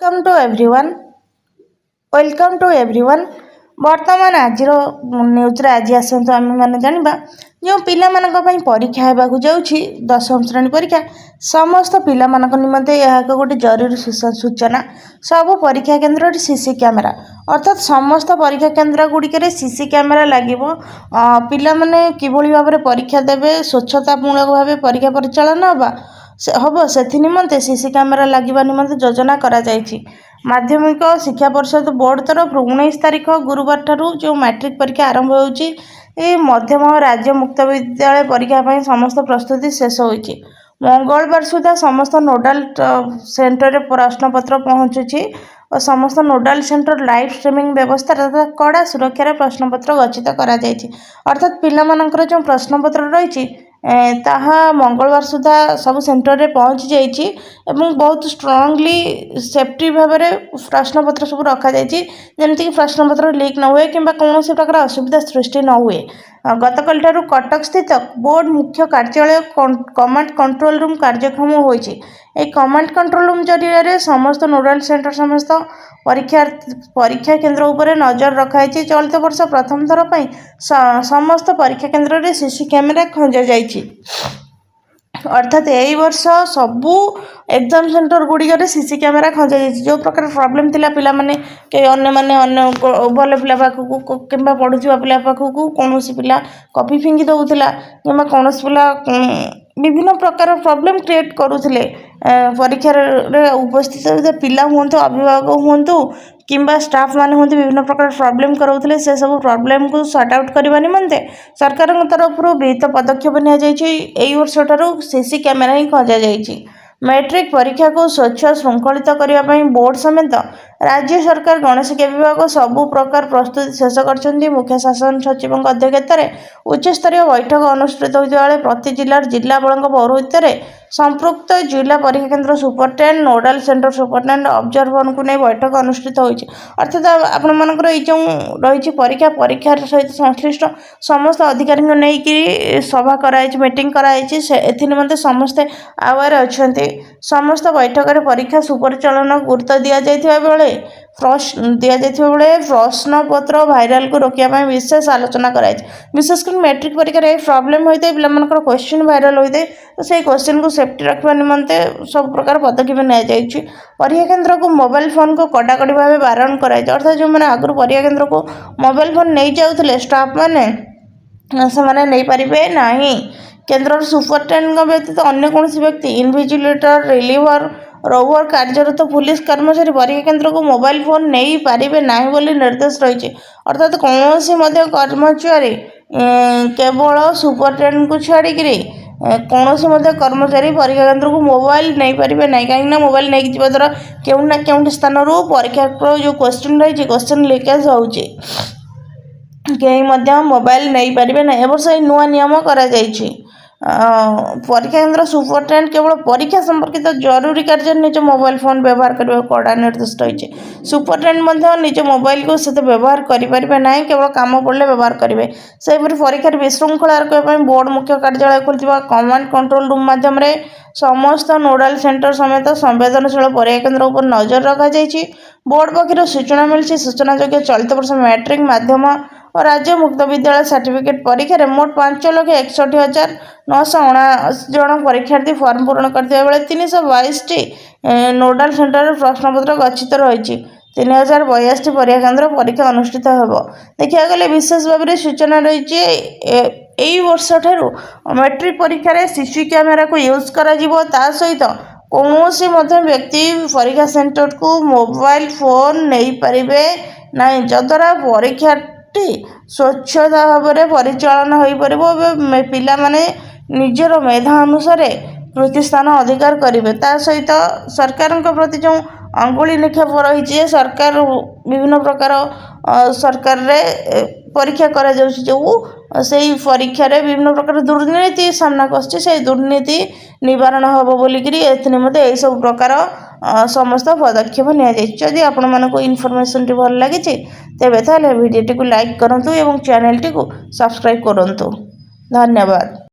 Welcome to everyone welcome to everyone बर्तमान आज news आज आसतु आम मैंने जाना जो पिला परीक्षा होगा जाऊँगी दशम श्रेणी परीक्षा समस्त पिला निमंते यह गोटे जरूरी सूचना सब परीक्षा केन्द्र सीसी कैमेरा अर्थात समस्त परीक्षा केन्द्र गुड़िक सीसी कैमेरा लगे पिला माने किभली भाव में परीक्षा देवे स्वच्छतामूलक भाव परीक्षा परिचालन हम से निमंते सीसी कैमेरा लगे निमंते योजना करा जायछि। माध्यमिक शिक्षा परिषद बोर्ड तरफ 19 तारीख गुरुवार ठारू जो मैट्रिक परीक्षा आरंभ होउछि मध्यम राज्य मुक्त विद्यालय परीक्षा पर समस्त प्रस्तुति शेष होइछि। मंगलवार सुधा समस्त नोडाल सेंटर रे प्रश्नपत्र पहुँचुछि और समस्त नोडाल सेंटर लाइव स्ट्रीमिंग व्यवस्था तथा कड़ा सुरक्षार प्रश्नपत्र गच्छित करा जायछि। अर्थात पिला मानकर जो प्रश्नपत्र रही ताहा मंगलवार सुधा सब सेंटर रे पहुँची जाइछि एवं बहुत स्ट्रांगली सेफ्टी भाव में प्रश्नपत्र सब रखा जाइछि जेमती प्रश्नपत्र लीक न हुए किंबा कौन प्रकार असुविधा सृष्टि न हुए। गतकाल ठारू कटक स्थित बोर्ड मुख्य कार्यालय कमांड कंट्रोल रूम कार्यक्षम होइछि। कमांड कंट्रोल रूम जरिया समस्त नोडाल सेंटर समस्त परीक्षा केन्द्र उपर नजर रखाई। चलित वर्ष प्रथम थर पर समस्त परीक्षा केन्द्र में सीसी कैमेरा खंजा जाइछि। अर्थात यही वर्ष सबू एग्जाम सेंटर गुड़िक सीसी कैमेरा खंजा जाइछि। जो प्रकार प्रॉब्लम थिला पिला माने के अन्य माने अन्य भल पिला पाखकू किंबा पढ़ुवा पिला पाखकू कौन पिला कॉपी फिंगी दउथिला किंबा कौन पिला विभिन्न प्रकार प्रॉब्लम क्रिएट करुथिले परीक्षा रे उपस्थित पिला हुंतु अभिभावक हुंतु किंबा स्टाफ माने हुंतु विभिन्न प्रकार प्रॉब्लम कराउथिले से सब प्रॉब्लम को सॉर्ट आउट करबा निमंते सरकार तरफ विहित पदक्षेप निया जायछि। एई वर्ष ठारू सीसी कैमेरा ही खंजा जायछि। मैट्रिक परीक्षा को स्वच्छ श्रृंखलित करने बोर्ड समेत राज्य सरकार गणशिक्षा विभाग सबु प्रकार प्रस्तुति शेष कर मुख्य शासन सचिव अध्यक्षत उच्च स्तरीय बैठक अनुष्ठित होता प्रति जिलार जिलापाल पौरोहित्य में संपृक्त जिला परीक्षा केन्द्र सुपरटेडेंट नोडाल सेंटर सुपरटेडेंट ऑब्जर्वर को नहीं बैठक अनुष्ठित होती। अर्थात आपंकर जो रही परीक्षा सहित संश्लिष्ट समस्त अधिकारी नहीं सभा कराई मीटिंग कराई से निमंते समस्ते आवेयर अच्छा। समस्त बैठक में परीक्षा सुपरिचालन गुरुत्व दि जाइथिबा बेले प्रश्न पत्र भाइराल को रोकने विशेष आलोचना कराई। विशेषकर मैट्रिक परीक्षा प्रॉब्लम होता है पिला क्वेश्चन भाइराल होता है तो से क्वेश्चन को सेफ्टी रखा निमंते सब प्रकार पदक्षेप नि परीक्षा केन्द्र को मोबाइल फोन को कड़ाकड़ी भाव बारण कराई। अर्थात जो मैंने आगुरी परीक्षा केन्द्र को मोबाइल फोन नहीं जाऊे स्टाफ मैंने से नहीं पारे ना केन्द्र सुपरटेडेंट व्यतीत अन्य कौन व्यक्ति इनविजिलेटर रिलीवर रोवर कार्यरत पुलिस कर्मचारी परीक्षा केन्द्र को मोबाइल फोन नहीं पारे ना बोली निर्देश रही। अर्थात कौन कर्मचारी केवल सुपरटेडेंट को छाड़ी कौन कर्मचारी परीक्षा केन्द्र को मोबाइल नहीं पारे ना कहीं मोबाइल नहीं जावा द्वारा केउ ना केउ स्थान परीक्षा जो क्वेश्चन रही क्वेश्चन लीकेज होउछि कहीं मोबाइल नहीं पारे ना। एवर्ष नुआ नियम करा जाइछि। परीक्षा केन्द्र सुपरटेडेंट केवल परीक्षा संपर्कित जरूरी कार्य निज मोबाइल फोन व्यवहार करने कड़ा निर्देश रही। सुपरटेडेंट निज मोबाइल को सहित व्यवहार करें ना केवल कम पड़े व्यवहार करेंगे। सेपरी परीक्षा विशृंखला रखने बोर्ड मुख्य कार्यालय खोलता कमांड कंट्रोल रूम माध्यम समस्त नोडाल सेंटर समेत संवेदनशील परीक्षा केन्द्र उपर नजर रखा जाइछि। बोर्ड पक्षर सूचना मिली सूचना योग्य चलित वर्ष मैट्रिक माध्यम और राज्य मुक्त विद्यालय सर्टिफिकेट परीक्षा मोट 5,61,979 जन परीक्षार्थी फॉर्म पूरण करते बेले 322 नोडाल सेंटर प्रश्नपत्र गच्छित रही 3082 परीक्षा केन्द्र परीक्षा अनुष्ठित हो। देखा गले विशेष भाव में सूचना रही यही वर्ष ठारू मैट्रिक परीक्षा सीसी कैमेरा को यूज करा सहित कौन व्यक्ति परीक्षा सेंटर को मोबाइल फोन नहीं पारे ना जद्वारा परीक्षा स्वच्छता भाव में परिचालन हो पार पिला माने निजर मेधा अनुसार कृति स्थान अधिकार करेंगे। ता सहित सरकार प्रति जो अंगुली निक्षेप रही सरकार विभिन्न प्रकार सरकार रे परीक्षा करा जो से परीक्षा रे विभिन्न प्रकार दुर्नीति सामना कर दुर्नीति निवारण हम बोलिकी निमते यही सब प्रकार समस्त पदक्षेप नि आपण मानक इनफॉरमेशन भल लगी तेबे ताले वीडियो टी को लाइक करंतु एवं चैनल टी को सब्सक्राइब करंतु। धन्यवाद।